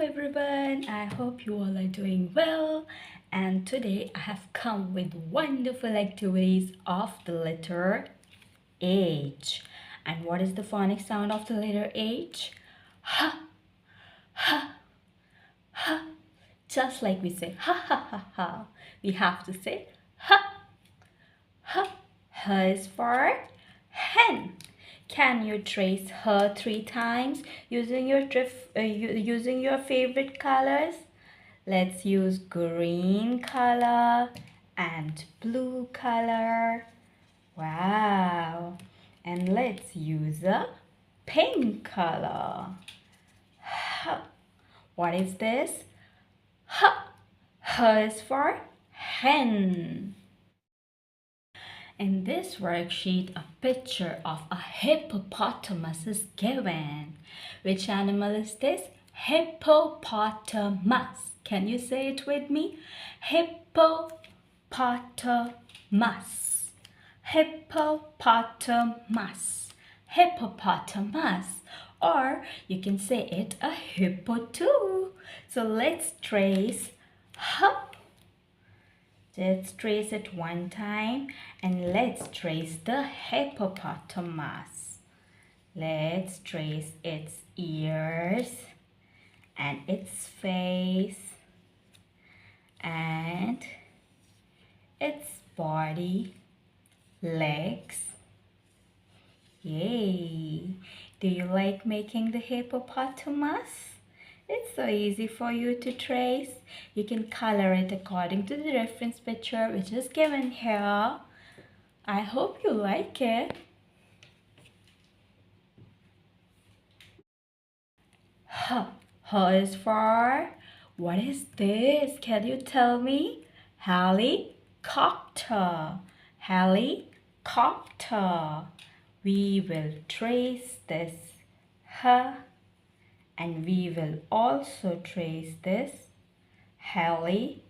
everyone, I hope you all are doing well, and today I have come with wonderful activities of the letter H. And what is the phonic sound of the letter H? Ha, ha, ha. Just like we say ha ha ha ha, we have to say ha, ha. H is for hen. Can you trace her 3 times using using your favorite colors? Let's use green color and blue color. Wow. And let's use a pink color. H. What is this? H. H is for hen. In this worksheet, a picture of a hippopotamus is given. Which animal is this? Hippopotamus. Can you say it with me? Hippopotamus. Hippopotamus. Hippopotamus. Or you can say it a hippo too. So let's trace Let's trace it 1 time and let's trace the hippopotamus. Let's trace its ears and its face and its body, legs. Yay! Do you like making the hippopotamus? It's so easy for you to trace. You can color it according to the reference picture which is given here. I hope you like it. H. H is for, what is this? Can you tell me? Helicopter. Helicopter. We will trace this H and we will also trace this helicopter.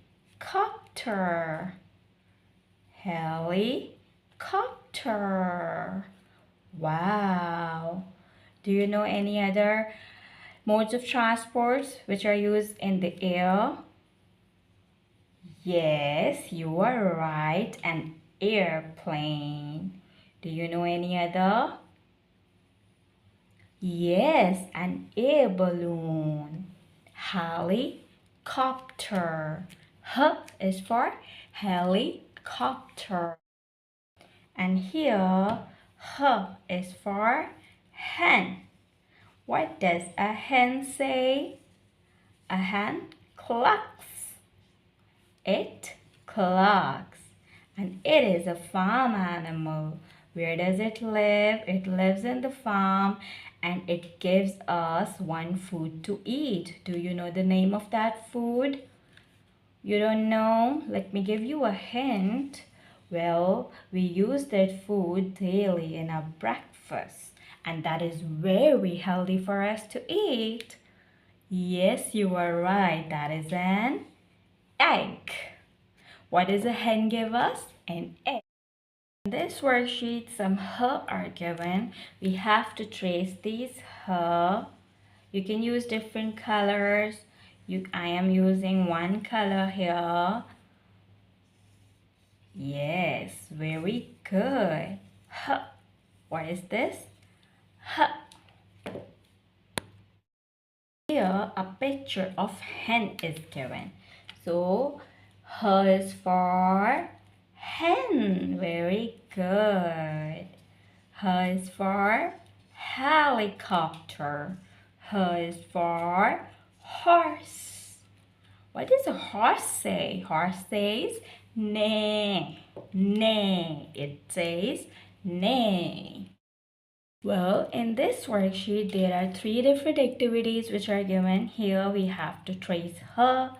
Helicopter. Wow. Do you know any other modes of transport which are used in the air? Yes, you are right. An airplane. Do you know any other? Yes, an air balloon. Helicopter. H is for helicopter. And here, H is for hen. What does a hen say? A hen clucks. It clucks. And it is a farm animal. Where does it live? It lives in the farm and it gives us one food to eat. Do you know the name of that food? You don't know? Let me give you a hint. Well, we use that food daily in our breakfast and that is very healthy for us to eat. Yes, you are right. That is an egg. What does a hen give us? An egg. In this worksheet, some H are given. We have to trace these H. You can use different colors. I am using one color here. Yes, very good. H. What is this? H. Here, a picture of hen is given. So, H is for hen. Very good. H is for helicopter. H is for horse. What does a horse say? Horse says neigh. Neigh. It says neigh. Well, in this worksheet, there are 3 different activities which are given. Here we have to trace her,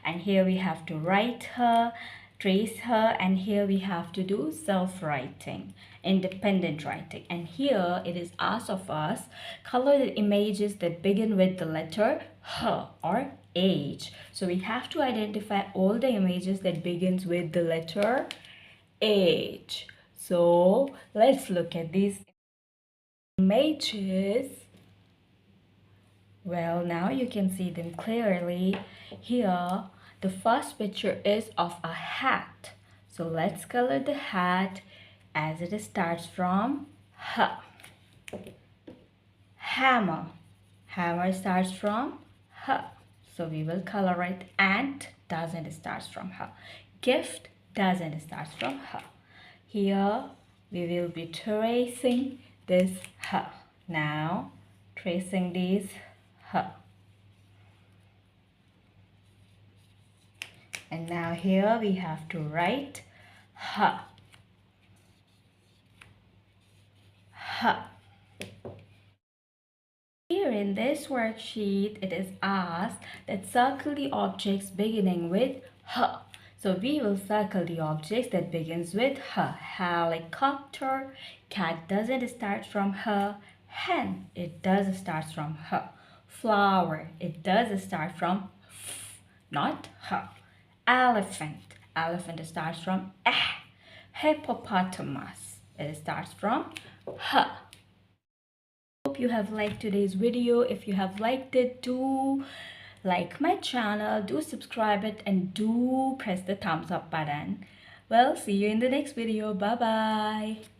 and here we have to write her, trace her, and here we have to do self-writing, independent writing. And here it is asked of us, color the images that begin with the letter H or H. So we have to identify all the images that begins with the letter H. So let's look at these images. Well, now you can see them clearly. Here, the first picture is of a hat. So let's color the hat as it starts from H. Hammer. Hammer starts from H. So we will color it. Ant doesn't start from H. Gift doesn't start from H. Here we will be tracing this H. Now tracing these H. And now here we have to write H. H. Here in this worksheet, it is asked that circle the objects beginning with H. So we will circle the objects that begins with H. Helicopter, cat doesn't start from H. Hen, it does start from H. Flower, it does start from F, not H. Elephant, elephant starts from Eh. Hippopotamus, it starts from H. Hope you have liked today's video. If you have liked it, do like my channel, do subscribe it, and do press the thumbs up button. Well, see you in the next video. Bye bye.